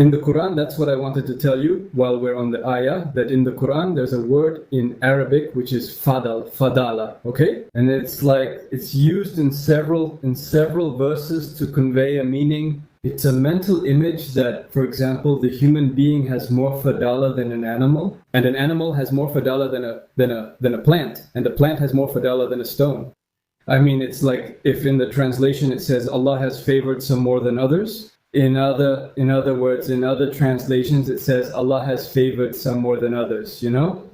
In the Quran, that's what I wanted to tell you while we're on the ayah, that in the Quran there's a word in Arabic which is fadala, okay? And it's like, it's used in several verses to convey a meaning. It's a mental image that, for example, the human being has more fadala than an animal, and an animal has more fadala than a plant, and a plant has more fadala than a stone. I mean, it's like if in the translation it says Allah has favored some more than others. In other words, in other translations, it says Allah has favored some more than others, you know?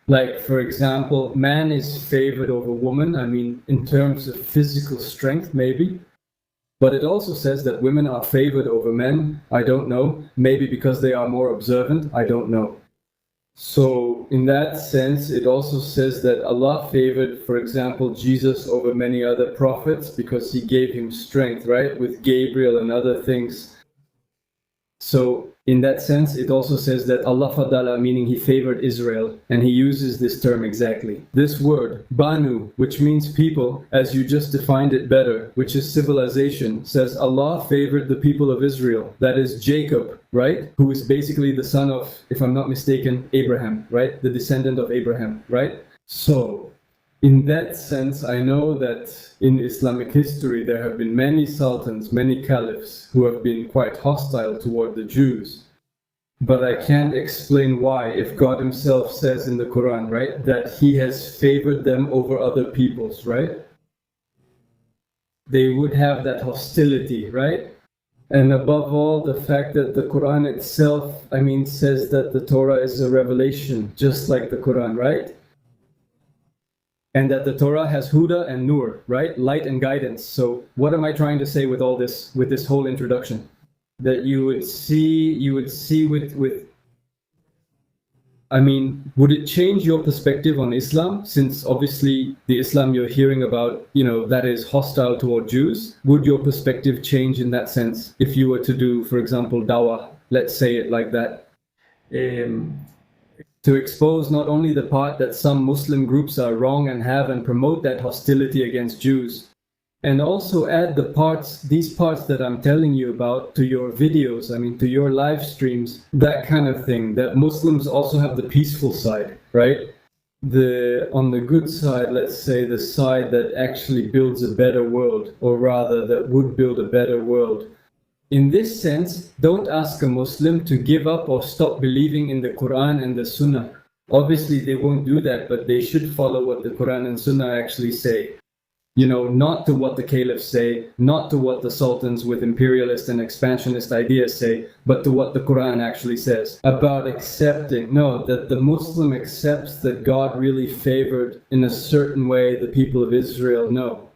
Like, for example, man is favored over woman, I mean, in terms of physical strength, maybe. But it also says that women are favored over men, I don't know. Maybe because they are more observant, I don't know. So, in that sense, it also says that Allah favored, for example, Jesus over many other prophets because he gave him strength, right? With Gabriel and other things. So, in that sense, it also says that Allah Fadala, meaning he favored Israel, and he uses this term exactly. This word, Banu, which means people, as you just defined it better, which is civilization, says Allah favored the people of Israel. That is Jacob, right? Who is basically the son of, if I'm not mistaken, Abraham, right? The descendant of Abraham, right? So, in that sense, I know that in Islamic history there have been many sultans, many caliphs who have been quite hostile toward the Jews. But I can't explain why, if God himself says in the Quran, right, that he has favored them over other peoples, right? They would have that hostility, right? And above all, the fact that the Quran itself, I mean, says that the Torah is a revelation, just like the Quran, right? And that the Torah has Huda and Nur, right? Light and guidance. So what am I trying to say with all this, with this whole introduction? That you would see with I mean, would it change your perspective on Islam? Since obviously the Islam you're hearing about, you know, that is hostile toward Jews. Would your perspective change in that sense if you were to do, for example, dawah, let's say it like that? To expose not only the part that some Muslim groups are wrong and promote that hostility against Jews, and also add these parts that I'm telling you about to your videos, I mean, to your live streams, that kind of thing, that Muslims also have the peaceful side, right? On the good side, let's say the side that actually builds a better world, or rather that would build a better world. In this sense, don't ask a Muslim to give up or stop believing in the Quran and the Sunnah. Obviously, they won't do that, but they should follow what the Quran and Sunnah actually say. You know, not to what the caliphs say, not to what the sultans with imperialist and expansionist ideas say, but to what the Quran actually says about accepting. No, that the Muslim accepts that God really favored in a certain way the people of Israel. No.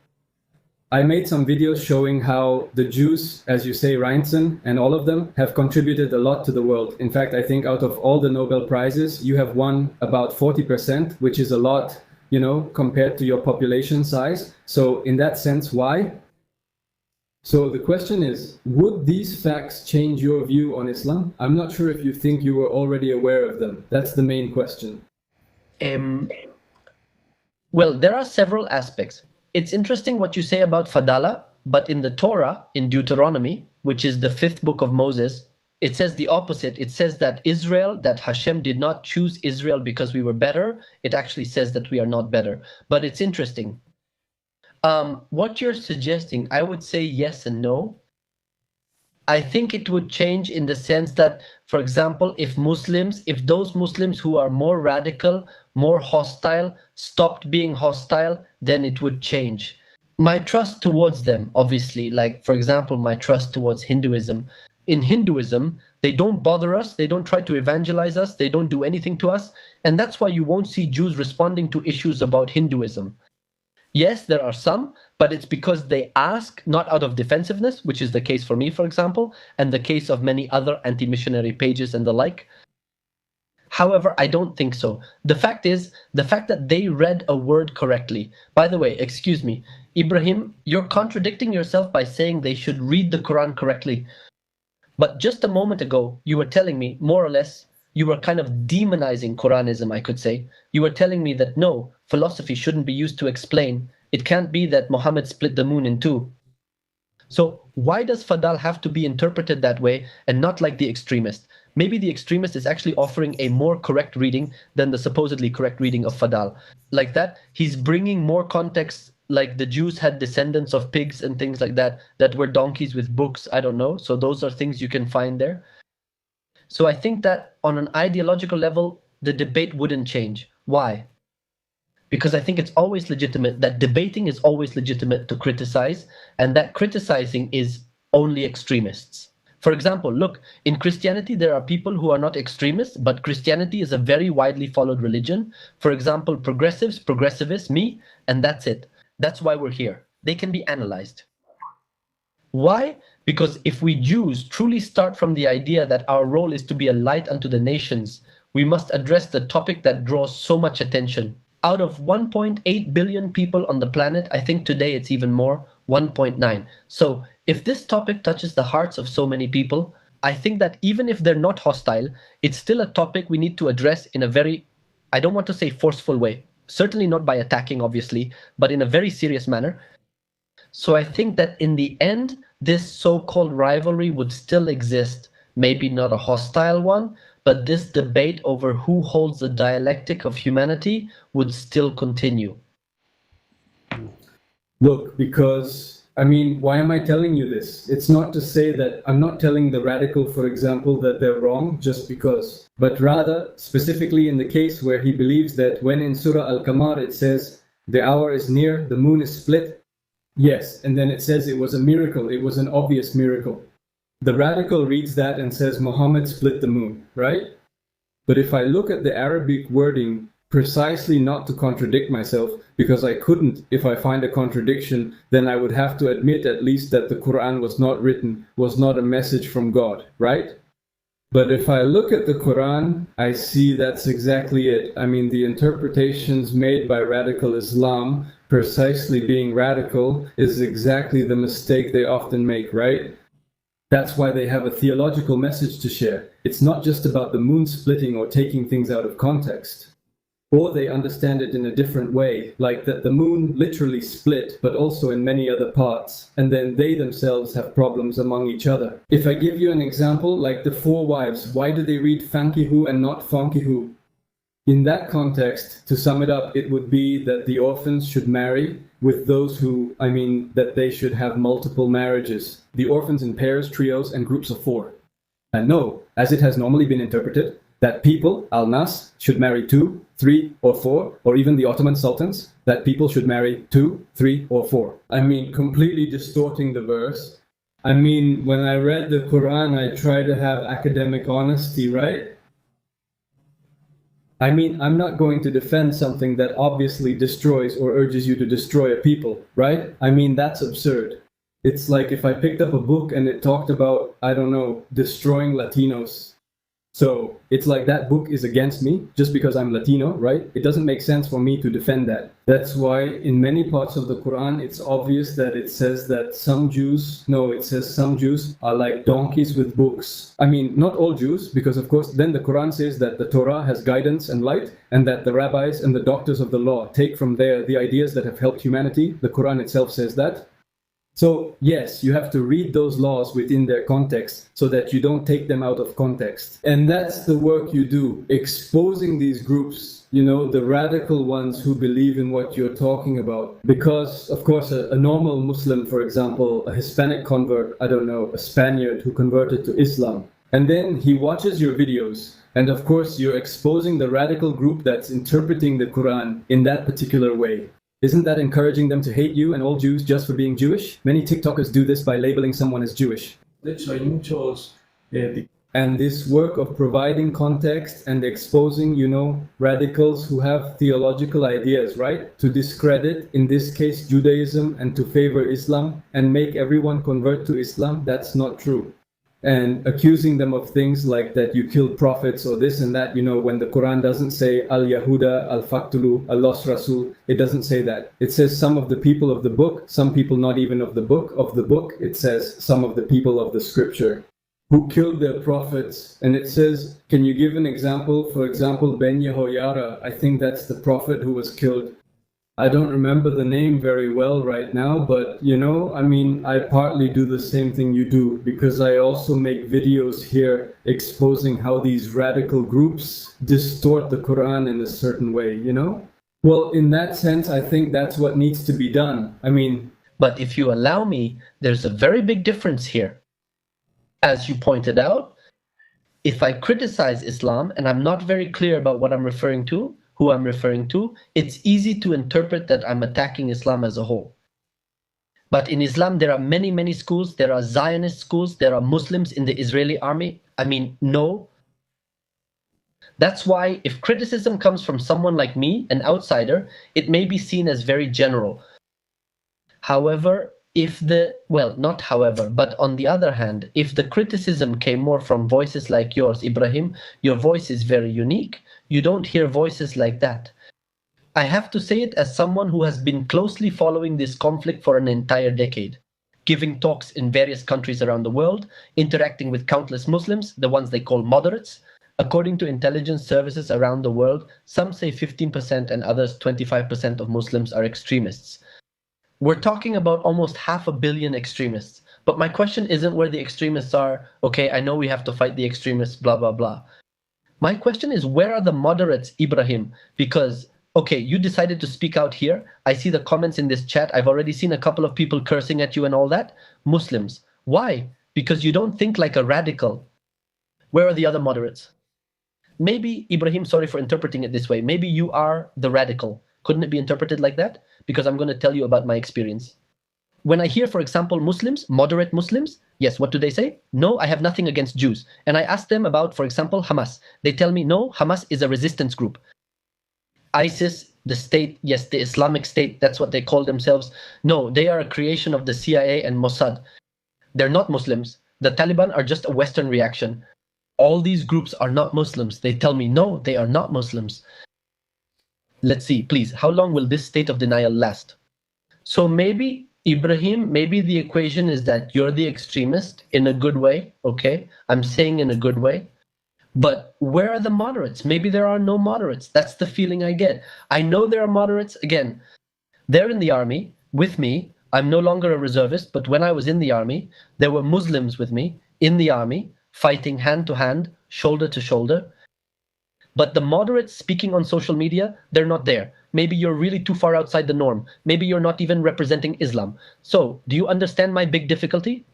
I made some videos showing how the Jews, as you say, Reinson, and all of them have contributed a lot to the world. In fact, I think out of all the Nobel Prizes, you have won about 40%, which is a lot, you know, compared to your population size. So in that sense, why? So the question is, would these facts change your view on Islam? I'm not sure if you think you were already aware of them. That's the main question. Well, there are several aspects. It's interesting what you say about Fadala, but in the Torah, in Deuteronomy, which is the 5th book of Moses, it says the opposite. It says that that Hashem did not choose Israel because we were better. It actually says that we are not better. But it's interesting. What you're suggesting, I would say yes and no. I think it would change in the sense that, for example, if those Muslims who are more radical, more hostile, stopped being hostile, then it would change. My trust towards them, obviously, like, for example, my trust towards Hinduism. In Hinduism, they don't bother us, they don't try to evangelize us, they don't do anything to us, and that's why you won't see Jews responding to issues about Hinduism. Yes, there are some, but it's because they ask not out of defensiveness, which is the case for me, for example, and the case of many other anti-missionary pages and the like. However, I don't think so. The fact that they read a word correctly. By the way, excuse me, Ibrahim, you're contradicting yourself by saying they should read the Quran correctly. But just a moment ago, you were telling me, more or less, you were kind of demonizing Quranism, I could say. You were telling me that no, philosophy shouldn't be used to explain. It can't be that Muhammad split the moon in two. So Why does Fadal have to be interpreted that way and not like the extremist? Maybe the extremist is actually offering a more correct reading than the supposedly correct reading of Fadal. Like that, he's bringing more context, like the Jews had descendants of pigs and things like that, that were donkeys with books, I don't know. So those are things you can find there. So I think that on an ideological level, the debate wouldn't change. Why? Because I think it's always legitimate, that debating is always legitimate to criticize, and that criticizing is only extremists. For example, look, in Christianity, there are people who are not extremists, but Christianity is a very widely followed religion. For example, progressives, progressivists, me, and that's it. That's why we're here. They can be analyzed. Why? Because if we Jews truly start from the idea that our role is to be a light unto the nations, we must address the topic that draws so much attention. Out of 1.8 billion people on the planet, I think today it's even more, 1.9. So if this topic touches the hearts of so many people, I think that even if they're not hostile, it's still a topic we need to address in a very, I don't want to say forceful way, certainly not by attacking, obviously, but in a very serious manner. So I think that in the end, this so-called rivalry would still exist, maybe not a hostile one, but this debate over who holds the dialectic of humanity would still continue. Look, because, I mean, why am I telling you this? It's not to say that I'm not telling the radical, for example, that they're wrong just because, but rather specifically in the case where he believes that when in Surah Al-Qamar it says, the hour is near, the moon is split. Yes, and then it says it was a miracle, it was an obvious miracle. The radical reads that and says Muhammad split the moon, right? But if I look at the Arabic wording, precisely not to contradict myself, because I couldn't, if I find a contradiction, then I would have to admit at least that the Quran was not written, was not a message from God, right? But if I look at the Quran, I see that's exactly it. I mean, the interpretations made by radical Islam, precisely being radical, is exactly the mistake they often make, right? That's why they have a theological message to share. It's not just about the moon splitting or taking things out of context. Or they understand it in a different way, like that the moon literally split, but also in many other parts, and then they themselves have problems among each other. If I give you an example, like the four wives, why do they read fankihu and not fankihu? In that context, to sum it up, it would be that the orphans should marry with those who, that they should have multiple marriages. The orphans in pairs, trios, and groups of four. And no, as it has normally been interpreted, that people, al-nas, should marry 2, 3, or 4, or even the Ottoman sultans, that people should marry 2, 3, or 4. Completely distorting the verse. When I read the Quran, I try to have academic honesty, right? I'm not going to defend something that obviously destroys or urges you to destroy a people, right? That's absurd. It's like if I picked up a book and it talked about, destroying Latinos. So it's like that book is against me just because I'm Latino, right? It doesn't make sense for me to defend that. That's why in many parts of the Quran, it's obvious that it says that some Jews are like donkeys with books. Not all Jews, because of course then the Quran says that the Torah has guidance and light, and that the rabbis and the doctors of the law take from there the ideas that have helped humanity. The Quran itself says that. So yes, you have to read those laws within their context so that you don't take them out of context. And that's the work you do, exposing these groups, the radical ones who believe in what you're talking about. Because, of course, a normal Muslim, for example, a Hispanic convert, a Spaniard who converted to Islam, and then he watches your videos. And of course, you're exposing the radical group that's interpreting the Quran in that particular way. Isn't that encouraging them to hate you and all Jews just for being Jewish? Many TikTokers do this by labeling someone as Jewish. And this work of providing context and exposing, radicals who have theological ideas, right? To discredit, in this case, Judaism and to favor Islam and make everyone convert to Islam, that's not true. And accusing them of things like that you killed prophets or this and that, when the Quran doesn't say al-Yahuda, al-Faktulu, Allah's Rasul, it doesn't say that. It says some of the people of the book, some people not even of the book, it says some of the people of the scripture who killed their prophets. And it says, can you give an example? For example, Ben Yehoyada, I think that's the prophet who was killed. I don't remember the name very well right now, but you know, I mean, I partly do the same thing you do because I also make videos here exposing how these radical groups distort the Quran in a certain way, you know? Well, in that sense, I think that's what needs to be done. I mean, But if you allow me, there's a very big difference here. As you pointed out, if I criticize Islam and I'm not very clear about what I'm referring to, who I'm referring to, it's easy to interpret that I'm attacking Islam as a whole. But in Islam, there are many, many schools. There are Zionist schools. There are Muslims in the Israeli army. I mean, no. That's why if criticism comes from someone like me, an outsider, it may be seen as very general. However, but on the other hand, if the criticism came more from voices like yours, Ibrahim, your voice is very unique. You don't hear voices like that. I have to say it as someone who has been closely following this conflict for an entire decade, giving talks in various countries around the world, interacting with countless Muslims, the ones they call moderates. According to intelligence services around the world, some say 15% and others 25% of Muslims are extremists. We're talking about almost 500 million extremists. But my question isn't where the extremists are. Okay, I know we have to fight the extremists, blah, blah, blah. My question is, where are the moderates, Ibrahim? Because, okay, you decided to speak out here. I see the comments in this chat. I've already seen a couple of people cursing at you and all that. Muslims. Why? Because you don't think like a radical. Where are the other moderates? Maybe, Ibrahim, sorry for interpreting it this way. Maybe you are the radical. Couldn't it be interpreted like that? Because I'm going to tell you about my experience. When I hear, for example, Muslims, moderate Muslims, yes, what do they say? No, I have nothing against Jews. And I ask them about, for example, Hamas. They tell me, no, Hamas is a resistance group. ISIS, the state, yes, the Islamic State, that's what they call themselves. No, they are a creation of the CIA and Mossad. They're not Muslims. The Taliban are just a Western reaction. All these groups are not Muslims. They tell me, no, they are not Muslims. Let's see, please, how long will this state of denial last? So maybe, Ibrahim, maybe the equation is that you're the extremist in a good way, okay? I'm saying in a good way. But where are the moderates? Maybe there are no moderates. That's the feeling I get. I know there are moderates. Again, they're in the army with me. I'm no longer a reservist, but when I was in the army, there were Muslims with me in the army, fighting hand to hand, shoulder to shoulder. But the moderates speaking on social media, they're not there. Maybe you're really too far outside the norm. Maybe you're not even representing Islam. So, do you understand my big difficulty?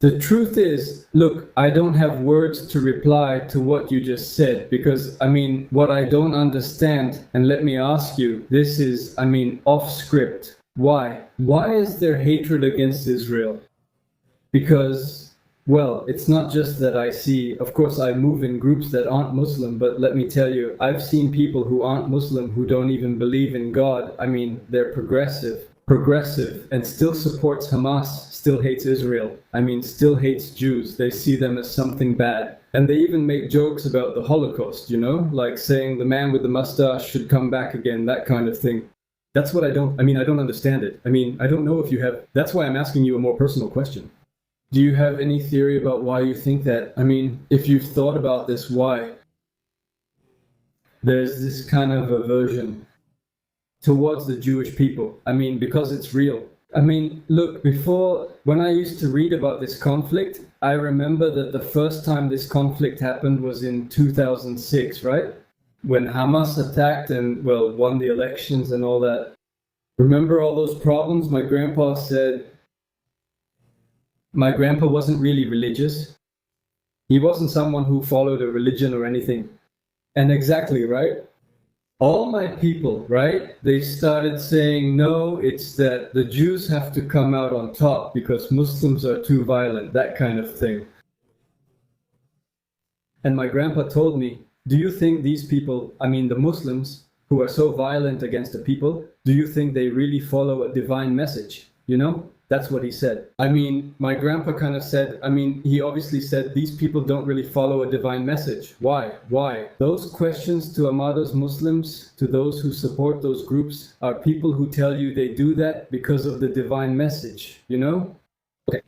The truth is, look, I don't have words to reply to what you just said because, I mean, what I don't understand, and let me ask you, this is, I mean, off script. Why? Why is there hatred against Israel? Because, well, it's not just that I see, of course, I move in groups that aren't Muslim, but let me tell you, I've seen people who aren't Muslim who don't even believe in God. I mean, they're progressive, and still supports Hamas, still hates Israel. I mean, still hates Jews. They see them as something bad. And they even make jokes about the Holocaust, you know, like saying the man with the mustache should come back again, that kind of thing. That's what I don't understand it. I mean, I don't know if you have, that's why I'm asking you a more personal question. Do you have any theory about why you think that? I mean, if you've thought about this, why? There's this kind of aversion towards the Jewish people. I mean, because it's real. I mean, look, before, when I used to read about this conflict, I remember that the first time this conflict happened was in 2006, right? When Hamas attacked and, well, won the elections and all that. Remember all those problems? My grandpa said, my grandpa wasn't really religious. He wasn't someone who followed a religion or anything. And exactly, right? All my people, right? They started saying, no, it's that the Jews have to come out on top because Muslims are too violent, that kind of thing. And my grandpa told me, do you think these people, I mean the Muslims, who are so violent against the people, do you think they really follow a divine message? You know? That's what he said. I mean, my grandpa kind of said, I mean, he obviously said these people don't really follow a divine message. Why? Why? Those questions to Ahmado's Muslims, to those who support those groups, are people who tell you they do that because of the divine message, you know? Okay.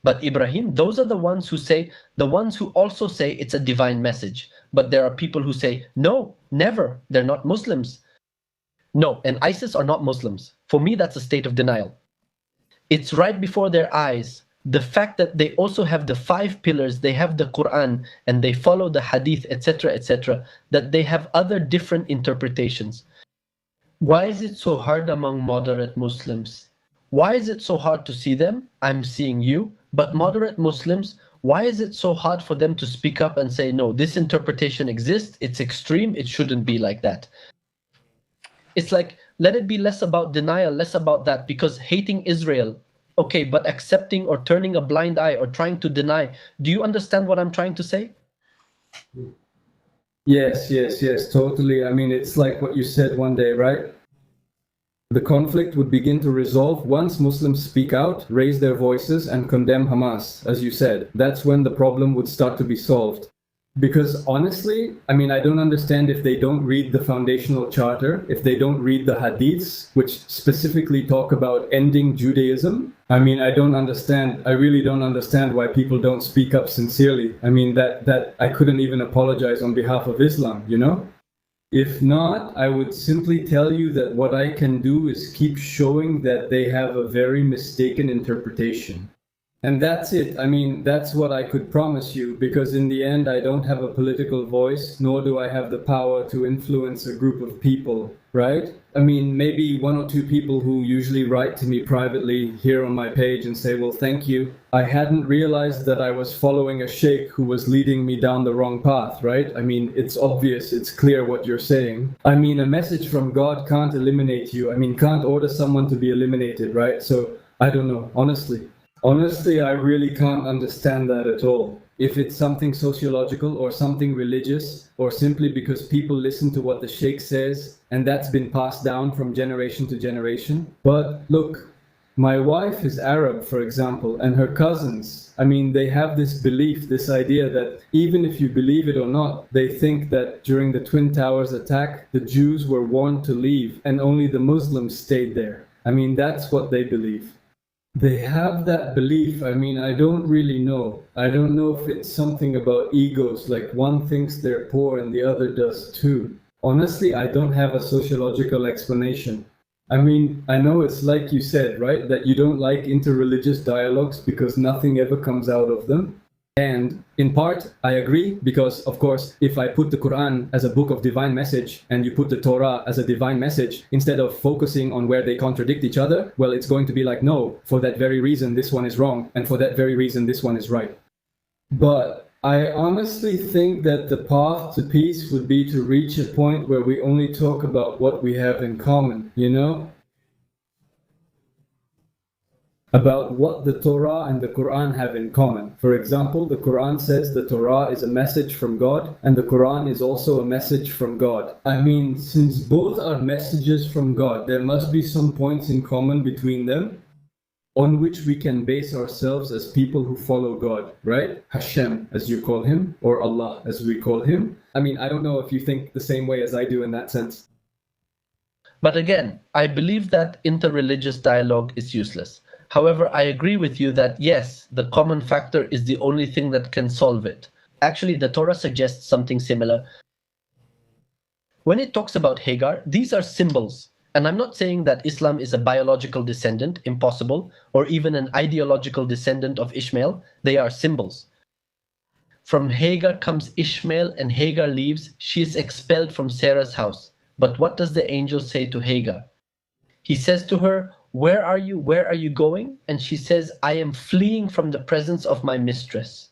But Ibrahim, those are the ones who also say it's a divine message. But there are people who say, no, never, they're not Muslims. No, and ISIS are not Muslims. For me, that's a state of denial. It's right before their eyes. The fact that they also have the 5 pillars, they have the Quran, and they follow the Hadith, etc., that they have other different interpretations. Why is it so hard among moderate Muslims? Why is it so hard to see them? I'm seeing you. But moderate Muslims, why is it so hard for them to speak up and say, no, this interpretation exists, it's extreme, it shouldn't be like that? It's like, let it be less about denial, less about that, because hating Israel, okay, but accepting or turning a blind eye or trying to deny. Do you understand what I'm trying to say? Yes, totally. I mean, it's like what you said one day, right? The conflict would begin to resolve once Muslims speak out, raise their voices, and condemn Hamas, as you said. That's when the problem would start to be solved. Because honestly, I mean, I don't understand if they don't read the foundational charter, if they don't read the hadiths, which specifically talk about ending Judaism. I mean, I really don't understand why people don't speak up sincerely. I mean, that I couldn't even apologize on behalf of Islam, you know? If not, I would simply tell you that what I can do is keep showing that they have a very mistaken interpretation. And that's it. I mean, that's what I could promise you, because in the end, I don't have a political voice, nor do I have the power to influence a group of people, right? I mean, maybe 1 or 2 people who usually write to me privately here on my page and say, well, thank you. I hadn't realized that I was following a sheikh who was leading me down the wrong path, right? I mean, it's obvious, it's clear what you're saying. I mean, a message from God can't eliminate you. I mean, can't order someone to be eliminated, right? So, I don't know, honestly. Honestly, I really can't understand that at all. If it's something sociological or something religious, or simply because people listen to what the sheikh says, and that's been passed down from generation to generation. But look, my wife is Arab, for example, and her cousins, I mean, they have this belief, this idea that even if you believe it or not, they think that during the Twin Towers attack, the Jews were warned to leave and only the Muslims stayed there. I mean, that's what they believe. They have that belief. I mean, I don't really know. I don't know if it's something about egos, like one thinks they're poor and the other does too. Honestly, I don't have a sociological explanation. I mean, I know it's like you said, right? That you don't like interreligious dialogues because nothing ever comes out of them. And in part, I agree, because, of course, if I put the Quran as a book of divine message and you put the Torah as a divine message, instead of focusing on where they contradict each other, well, it's going to be like, no, for that very reason, this one is wrong, and for that very reason, this one is right. But I honestly think that the path to peace would be to reach a point where we only talk about what we have in common, you know? About what the Torah and the Quran have in common. For example, the Quran says the Torah is a message from God, and the Quran is also a message from God. I mean, since both are messages from God, there must be some points in common between them on which we can base ourselves as people who follow God, right? Hashem, as you call him, or Allah, as we call him. I mean, I don't know if you think the same way as I do in that sense. But again, I believe that interreligious dialogue is useless. However, I agree with you that yes, the common factor is the only thing that can solve it. Actually, the Torah suggests something similar. When it talks about Hagar, these are symbols. And I'm not saying that Islam is a biological descendant, impossible, or even an ideological descendant of Ishmael. They are symbols. From Hagar comes Ishmael, and Hagar leaves. She is expelled from Sarah's house. But what does the angel say to Hagar? He says to her, "Where are you? Where are you going?" And she says, "I am fleeing from the presence of my mistress."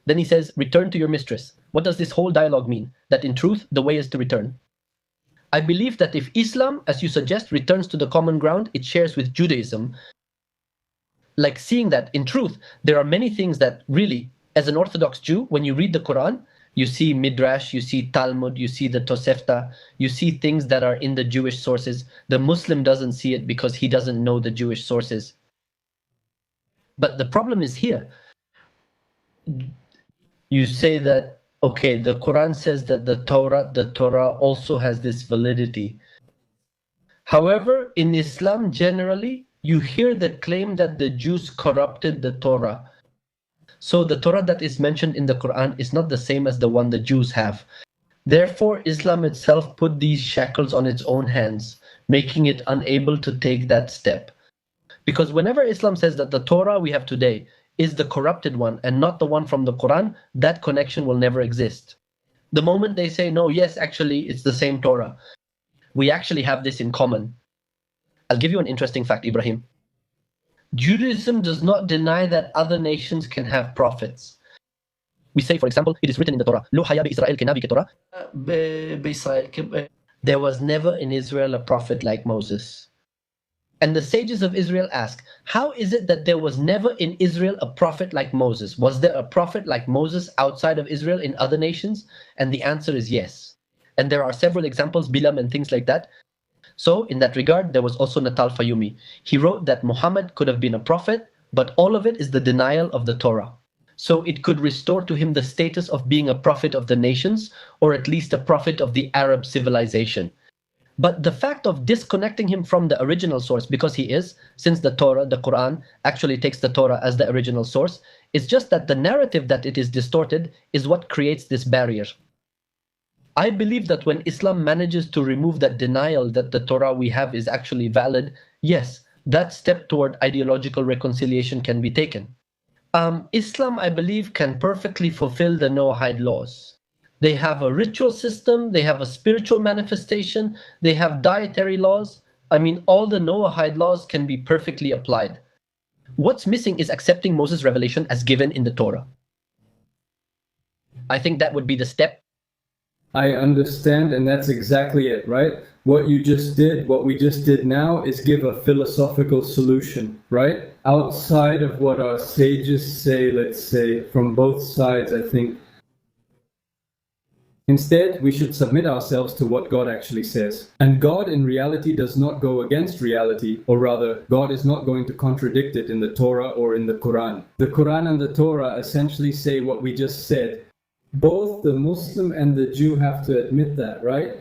Then he says, "Return to your mistress." What does this whole dialogue mean? That in truth, the way is to return. I believe that if Islam, as you suggest, returns to the common ground it shares with Judaism, like seeing that in truth, there are many things that really, as an Orthodox Jew, when you read the Quran, you see Midrash, you see Talmud, you see the Tosefta, you see things that are in the Jewish sources. The Muslim doesn't see it because he doesn't know the Jewish sources. But the problem is here. You say that, okay, the Quran says that the Torah also has this validity. However, in Islam generally, you hear the claim that the Jews corrupted the Torah. So the Torah that is mentioned in the Quran is not the same as the one the Jews have. Therefore, Islam itself put these shackles on its own hands. making it unable to take that step. Because whenever Islam says that the Torah we have today is the corrupted one and not the one from the Quran, that connection will never exist. The moment they say, no, yes, actually, it's the same Torah, we actually have this in common. I'll give you an interesting fact, Ibrahim. Judaism does not deny that other nations can have prophets. We say, for example, it is written in the Torah, "Lo haya bi-Israel kenabi ke-Torah." There was never in Israel a prophet like Moses. And the sages of Israel ask, how is it that there was never in Israel a prophet like Moses? Was there a prophet like Moses outside of Israel in other nations? And the answer is yes. And there are several examples, Bilam and things like that. So in that regard, there was also Natal Fayumi. He wrote that Muhammad could have been a prophet, but all of it is the denial of the Torah. So it could restore to him the status of being a prophet of the nations, or at least a prophet of the Arab civilization. But the fact of disconnecting him from the original source, because he is, since the Torah, the Quran, actually takes the Torah as the original source, it's just that the narrative that it is distorted is what creates this barrier. I believe that when Islam manages to remove that denial that the Torah we have is actually valid, yes, that step toward ideological reconciliation can be taken. Islam, I believe, can perfectly fulfill the Noahide laws. They have a ritual system, they have a spiritual manifestation, they have dietary laws. I mean, all the Noahide laws can be perfectly applied. What's missing is accepting Moses' revelation as given in the Torah. I think that would be the step. I understand, and that's exactly it, right? What we just did now is give a philosophical solution, right? Outside of what our sages say, let's say, from both sides, I think. Instead, we should submit ourselves to what God actually says. And God in reality does not go against reality, or rather, God is not going to contradict it in the Torah or in the Quran. The Quran and the Torah essentially say what we just said. Both the Muslim and the Jew have to admit that, right?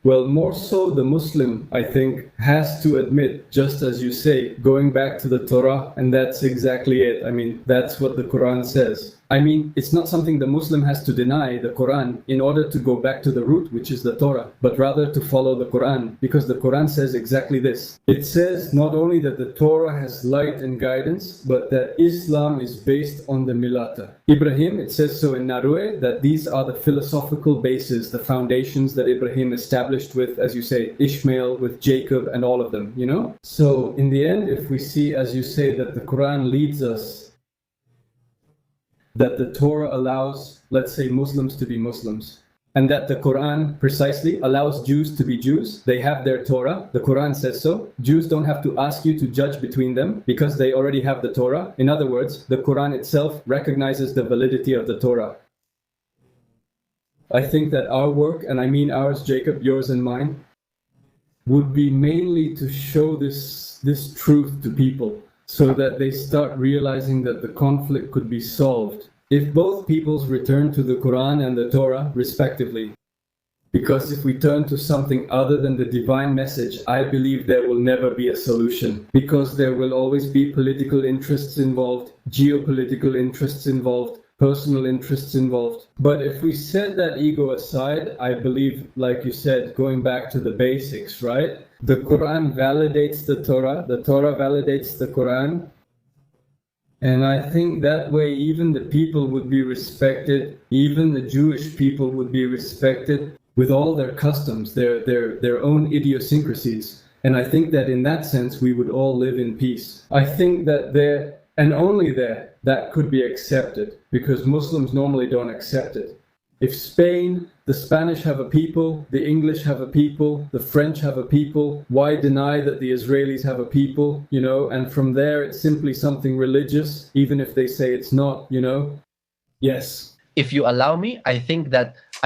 Well, more so the Muslim, I think, has to admit, just as you say, going back to the Torah, and that's exactly it. I mean, that's what the Quran says. I mean, it's not something the Muslim has to deny the Quran in order to go back to the root, which is the Torah, but rather to follow the Quran, because the Quran says exactly this. It says not only that the Torah has light and guidance, but that Islam is based on the Milata. Ibrahim, it says so in Narué, that these are the philosophical bases, the foundations that Ibrahim established with, as you say, Ishmael, with Jacob, and all of them, you know? So in the end, if we see, as you say, that the Quran leads us, that the Torah allows, let's say, Muslims to be Muslims, and that the Quran precisely allows Jews to be Jews. They have their Torah, the Quran says so. Jews don't have to ask you to judge between them because they already have the Torah. In other words, the Quran itself recognizes the validity of the Torah. I think that our work, and I mean ours, Jacob, yours and mine, would be mainly to show this truth to people, so that they start realizing that the conflict could be solved if both peoples return to the Quran and the Torah, respectively. Because if we turn to something other than the divine message, I believe there will never be a solution. Because there will always be political interests involved, geopolitical interests involved, personal interests involved. But if we set that ego aside, I believe, like you said, going back to the basics, right? The Quran validates the Torah validates the Quran. And I think that way even the people would be respected, even the Jewish people would be respected with all their customs, their own idiosyncrasies. And I think that in that sense we would all live in peace. I think that there, and only there, that could be accepted, because Muslims normally don't accept it. If Spain, the Spanish have a people, the English have a people, the French have a people, why deny that the Israelis have a people, you know? And from there it's simply something religious, even if they say it's not, you know? Yes. If you allow me, I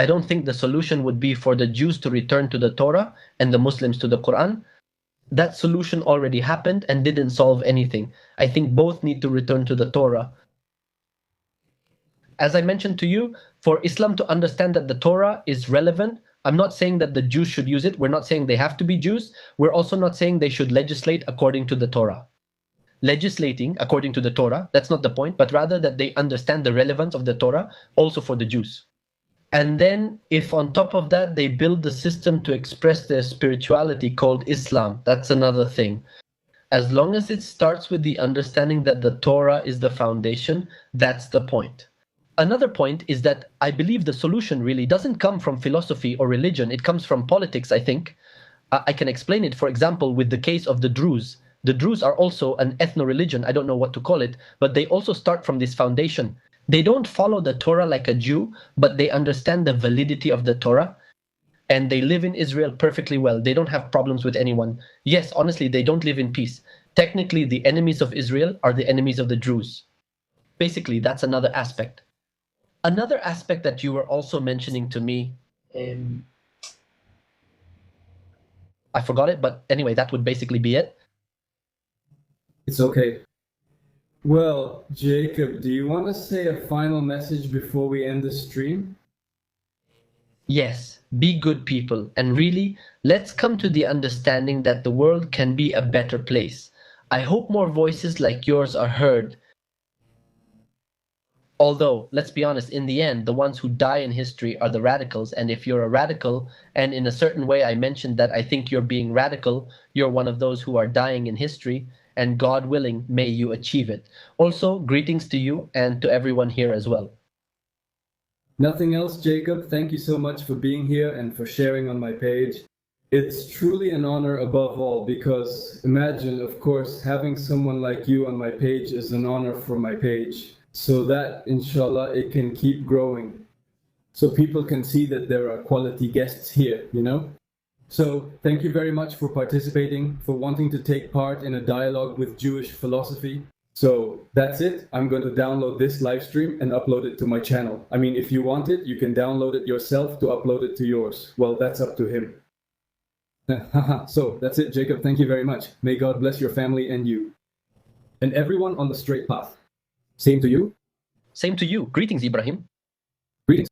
don't think the solution would be for the Jews to return to the Torah and the Muslims to the Quran. That solution already happened and didn't solve anything. I think both need to return to the Torah. As I mentioned to you, for Islam to understand that the Torah is relevant, I'm not saying that the Jews should use it. We're not saying they have to be Jews. We're also not saying they should legislate according to the Torah. Legislating according to the Torah, that's not the point, but rather that they understand the relevance of the Torah also for the Jews. And then if on top of that they build the system to express their spirituality called Islam, that's another thing. As long as it starts with the understanding that the Torah is the foundation, that's the point. Another point is that I believe the solution really doesn't come from philosophy or religion. It comes from politics, I think. I can explain it, for example, with the case of the Druze. The Druze are also an ethno-religion, I don't know what to call it, but they also start from this foundation. They don't follow the Torah like a Jew, but they understand the validity of the Torah, and they live in Israel perfectly well. They don't have problems with anyone. Yes, honestly, they don't live in peace. Technically, the enemies of Israel are the enemies of the Druze. Basically, that's another aspect. Another aspect that you were also mentioning to me, I forgot it, but anyway, that would basically be it. It's okay. Well, Jacob, do you want to say a final message before we end the stream? Yes, be good people, and really, let's come to the understanding that the world can be a better place. I hope more voices like yours are heard. Although, let's be honest, in the end, the ones who die in history are the radicals, and if you're a radical, and in a certain way I mentioned that I think you're being radical, you're one of those who are dying in history, and God willing, may you achieve it. Also, greetings to you and to everyone here as well. Nothing else, Jacob. Thank you so much for being here and for sharing on my page. It's truly an honor above all, because imagine, of course, having someone like you on my page is an honor for my page, so that, inshallah, it can keep growing. So people can see that there are quality guests here, you know? So thank you very much for participating, for wanting to take part in a dialogue with Jewish philosophy. So that's it. I'm going to download this live stream and upload it to my channel. I mean, if you want it, you can download it yourself to upload it to yours. Well, that's up to him. So that's it, Jacob. Thank you very much. May God bless your family and you. And everyone on the straight path. Same to you. Same to you. Greetings, Ibrahim. Greetings.